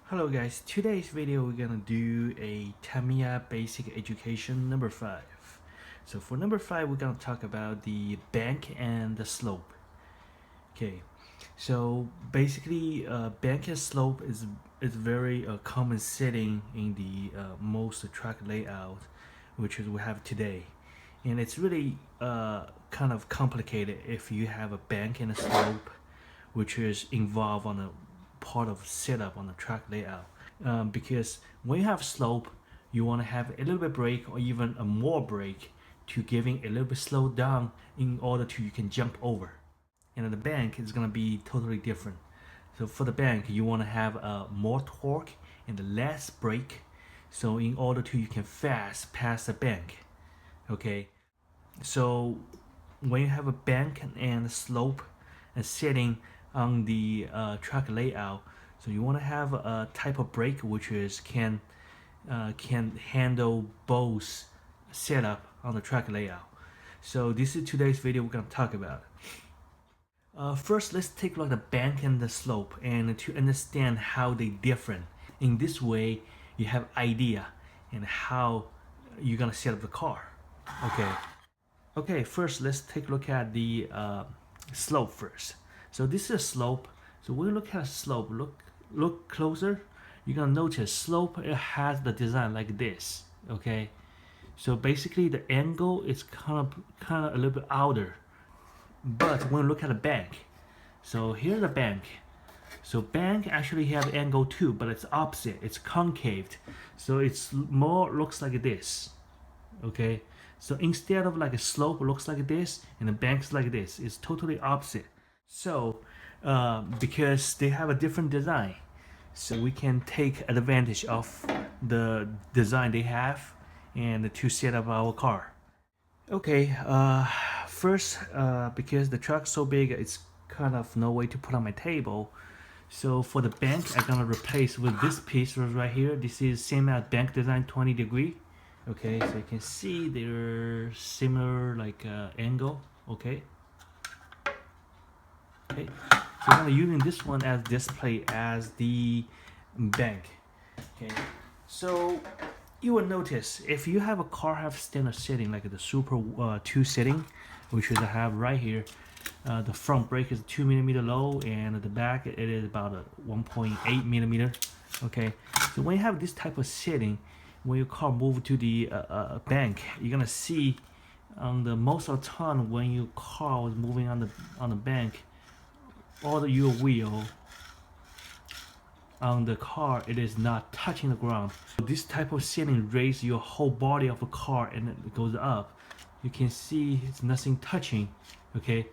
Hello guys, today's video we're gonna do a Tamiya basic education number 5. So for number 5 we're gonna talk about the bank and the slope. Okay, so basically bank and slope is very common setting in the most track layout which is we have today, and it's really kind of complicated if you have a bank and a slope which is involved on a part of setup on the track layout, because when you have slope you want to have a little bit brake or even a more brake to giving a little bit slow down in order to you can jump over. And the bank is going to be totally different. So for the bank you want to have more torque and less brake, so in order to you can fast pass the bank. Okay, so when you have a bank and a slope and setting on the track layout, so you want to have a type of brake which is can handle both setup on the track layout. So this is today's video we're going to talk about. First, let's take a look at the bank and the slope and to understand how they different. In this way you have idea and how you're gonna set up the car. Okay, first let's take a look at the slope first. So this is a slope. So when you look at a slope, look closer, you're gonna notice slope, it has the design like this. Okay, so basically the angle is kind of a little bit outer. But when you look at the bank, so here's the bank. So bank actually have angle too, but it's opposite. It's concaved, so it's more looks like this. Okay, so instead of like a slope looks like this and the bank's like this, it's totally opposite. So because they have a different design, so we can take advantage of the design they have and to set up our car. Okay, first because the truck's so big it's kind of no way to put on my table, so for the bank I'm gonna replace with this piece right here. This is same as bank design, 20 degree. Okay, so you can see they're similar like angle. Okay, so I'm gonna using this one as display as the bank. Okay, so you will notice if you have a car have standard setting like the Super 2 setting, which is I have right here, the front brake is 2 millimeter low and the back it is about a 1.8 millimeter. Okay, so when you have this type of setting, when your car move to the bank, you're gonna see on the most of the time when your car was moving on the bank, all your wheel on the car it is not touching the ground. So this type of setting raises your whole body of the car and it goes up. You can see it's nothing touching. Okay,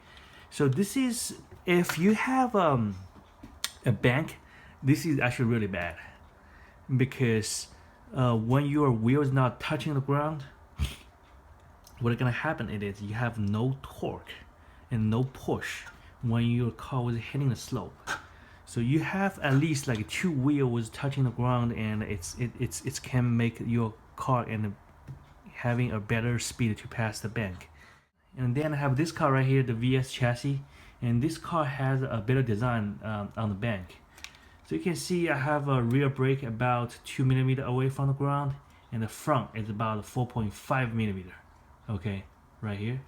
so this is if you have a bank, this is actually really bad because when your wheel is not touching the ground, what's gonna happen is you have no torque and no push when your car was hitting the slope. So you have at least like 2 wheels touching the ground, and it can make your car and having a better speed to pass the bank. And then I have this car right here, the VS chassis, and this car has a better design on the bank. So you can see I have a rear brake about 2 millimeter away from the ground, and the front is about 4.5 millimeter. Okay, right here.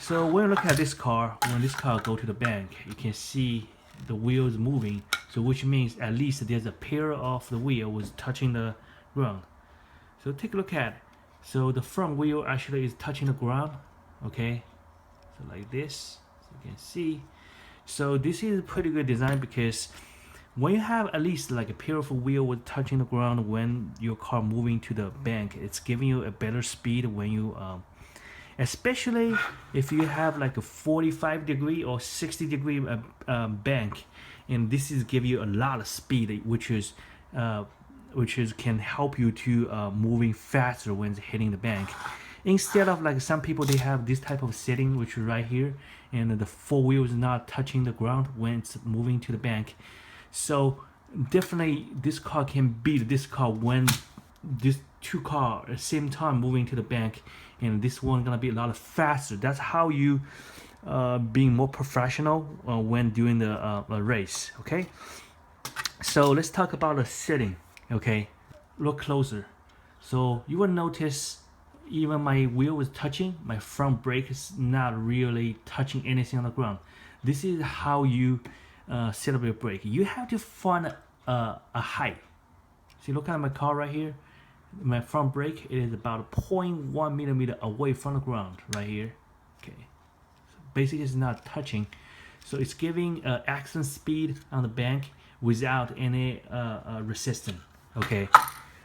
So when you look at this car, when this car go to the bank, you can see the wheel is moving, so which means at least there's a pair of the wheel was touching the ground. So take a look at it. So the front wheel actually is touching the ground. Okay, so like this, so you can see. So this is a pretty good design because when you have at least like a pair of wheel with touching the ground when your car moving to the bank, it's giving you a better speed when you especially if you have like a 45 degree or 60 degree bank, and this is give you a lot of speed, which is can help you to moving faster when hitting the bank, instead of like some people they have this type of setting which is right here and the 4 wheels not touching the ground when it's moving to the bank. So definitely this car can beat this car when this 2 cars at the same time moving to the bank, and this one gonna be a lot faster. That's how you being more professional when doing the race. Okay, So let's talk about the setting. Okay, look closer. So you will notice even my wheel is touching, my front brake is not really touching anything on the ground. This is how you set up your brake. You have to find a height. See, look at my car right here. My front brake is about 0.1 millimeter away from the ground right here. Okay, so basically it's not touching. So it's giving accident speed on the bank without any resistance. Okay,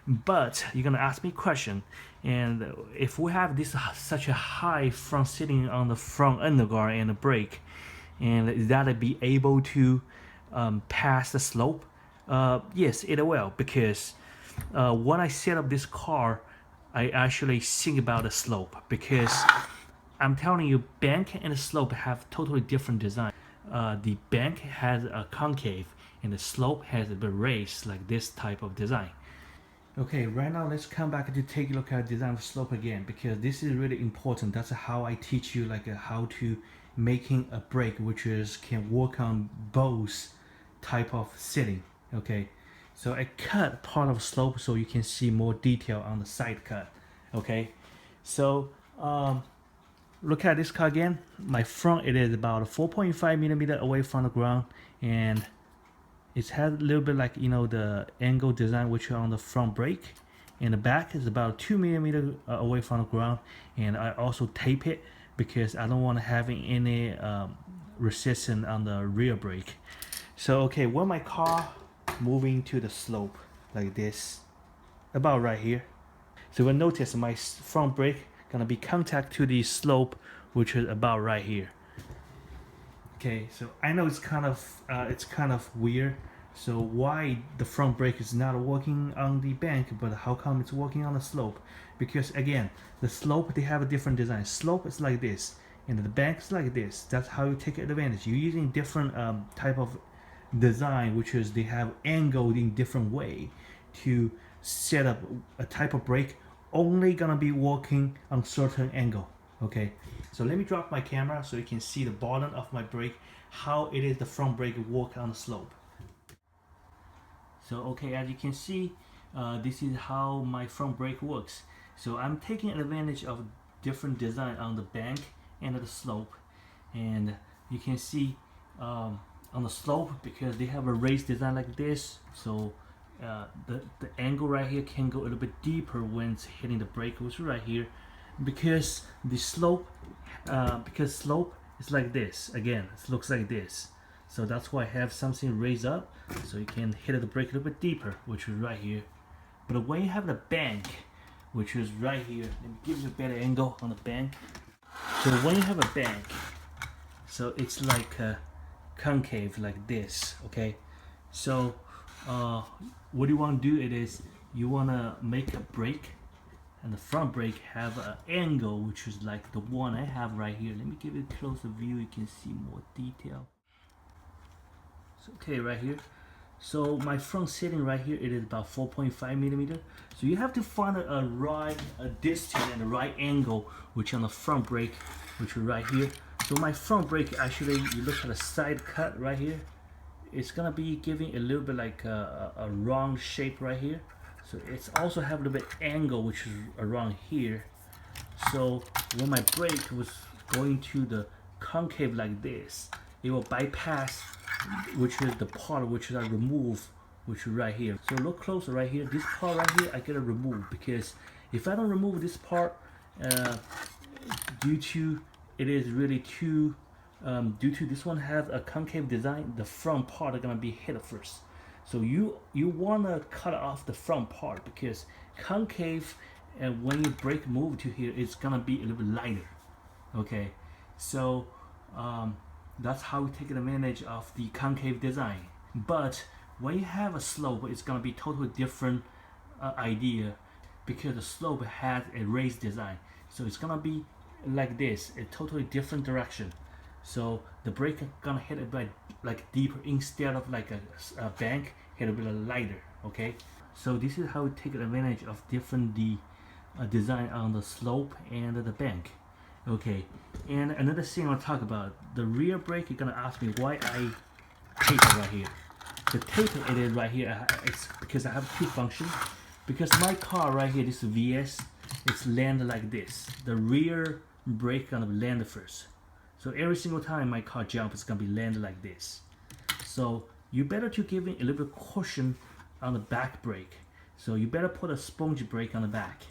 but you're gonna ask me a question, and if we have this such a high front sitting on the front underguard and the brake, and is that be able to pass the slope? Yes, it will, because when I set up this car, I actually think about the slope, because I'm telling you, bank and the slope have totally different design. The bank has a concave and the slope has a bit raised, like this type of design. Okay, right now let's come back to take a look at design of slope again, because this is really important. That's how I teach you like how to making a brake which is can work on both type of setting. Okay, so I cut part of slope so you can see more detail on the side cut. Okay, so look at this car again. My front, it is about 4.5 millimeter away from the ground, and it has a little bit like, you know, the angle design which are on the front brake, and the back is about 2 millimeter away from the ground. And I also tape it because I don't want to have any resistance on the rear brake. So okay, when my car moving to the slope like this, about right here, so you'll notice my front brake gonna be contact to the slope, which is about right here. Okay, so I know it's kind of weird. So why the front brake is not working on the bank, but how come it's working on the slope? Because again, the slope, they have a different design. Slope is like this, and the bank is like this. That's how you take advantage. You're using different type of design, which is they have angled in different way to set up a type of brake only gonna be working on certain angle. Okay, so let me drop my camera so you can see the bottom of my brake, how it is the front brake work on the slope. So okay, as you can see, this is how my front brake works. So I'm taking advantage of different design on the bank and the slope, and you can see on the slope, because they have a raised design like this, so the angle right here can go a little bit deeper when it's hitting the brake, which is right here, because the slope is like this. Again, it looks like this, so that's why I have something raised up so you can hit the brake a little bit deeper, which is right here. But when you have the bank, which is right here, let me give you a better angle on the bank. So when you have a bank, so it's like a concave like this. Okay, so what you want to do, it is you want to make a brake, and the front brake have an angle which is like the one I have right here. Let me give you a closer view, you can see more detail. So, okay, right here, so my front setting right here, it is about 4.5 millimeter. So you have to find a right distance and the right angle which on the front brake, which is right here. So my front brake, actually, you look at the side cut right here, it's gonna be giving a little bit like a round shape right here. So it's also have a little bit angle which is around here. So when my brake was going to the concave like this, it will bypass, which is the part which I remove, which is right here. So look closer right here. This part right here I gotta remove, because if I don't remove this part, due to it is really too due to this one has a concave design, the front part are gonna be hit first. So you wanna cut off the front part, because concave, and when your brake move to here, it's gonna be a little bit lighter. Okay, so that's how we take advantage of the concave design. But when you have a slope, it's gonna be totally different idea, because the slope has a raised design. So it's gonna be like this, a totally different direction. So the brake gonna hit a bit like deeper, instead of like a bank, hit a bit lighter. Okay, so this is how we take advantage of different design on the slope and the bank. Okay, and another thing I'll talk about, the rear brake, you're gonna ask me why I tape it right here. the tape it is right here. It's because I have two functions. Because my car right here, this VS, it's land like this. The rear brake gonna land first. So every single time my car jumps, it's gonna be landed like this. So you better to give it a little bit caution on the back brake. So you better put a sponge brake on the back.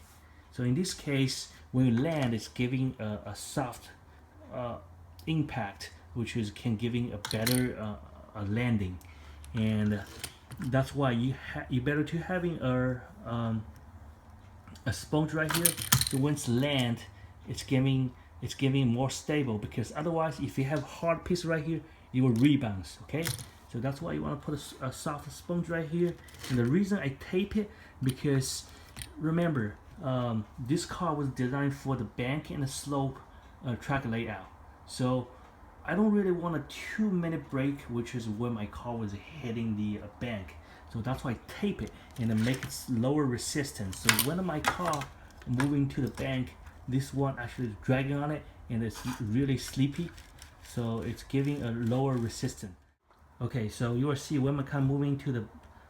So in this case, when you land, it's giving a soft impact, which is giving a better landing, and that's why you better to having a sponge right here. So when it's land, it's giving more stable, because otherwise, if you have hard piece right here, it will rebound. Okay, so that's why you want to put a soft sponge right here. And the reason I tape it, because remember, this car was designed for the bank and the slope track layout. So I don't really want a 2-minute brake, which is when my car was hitting the bank. So that's why I tape it and then make it lower resistance. So when my car moving to the bank, this one actually is dragging on it and it's really sleepy. So it's giving a lower resistance. Okay, so you will see when my car moving to the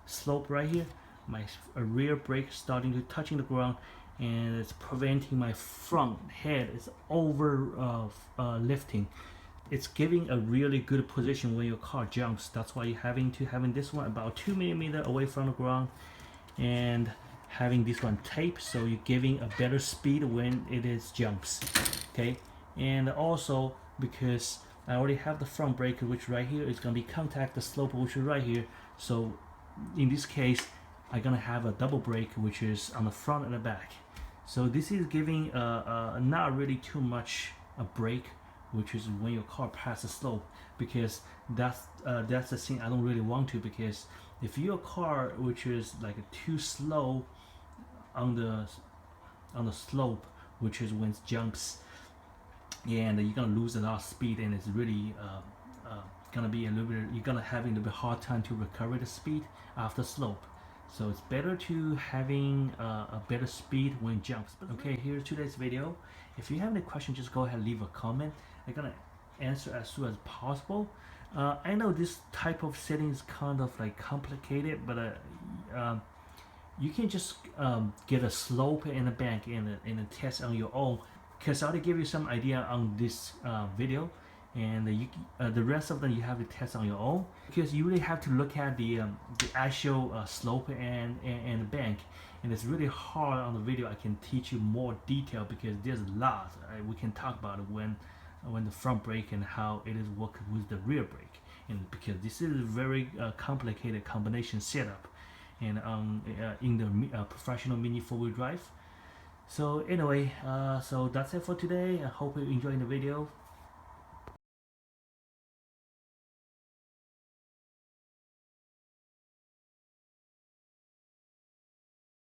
slope right here, my rear brake starting to touching the ground, and it's preventing my front head is over lifting. It's giving a really good position when your car jumps. That's why you're having this one about 2 millimeters away from the ground, and having this one taped, so you're giving a better speed when it is jumps. Okay, and also because I already have the front brake, which right here is going to be contact the slope, which is right here. So in this case, I'm gonna have a double brake, which is on the front and the back. So this is giving not really too much a brake, which is when your car passes slope, because that's the thing I don't really want to. Because if your car, which is like too slow on the slope, which is when it jumps, and you're gonna lose a lot of speed, and it's really gonna be a little bit, you're gonna having a little bit hard time to recover the speed after slope. So it's better to having a better speed when it jumps. Okay, here's today's video. If you have any questions, just go ahead and leave a comment. I'm gonna answer as soon as possible. I know this type of setting is kind of like complicated, but you can just get a slope and a bank and a test on your own, because I already give you some idea on this video, and the rest of them you have to test on your own, because you really have to look at the actual slope and the bank, and it's really hard on the video. I can teach you more detail because there's a lot we can talk about it when the front brake and how it is working with the rear brake, and because this is a very complicated combination setup, and in the professional mini 4-wheel drive. So anyway, so that's it for today. I hope you enjoyed the video.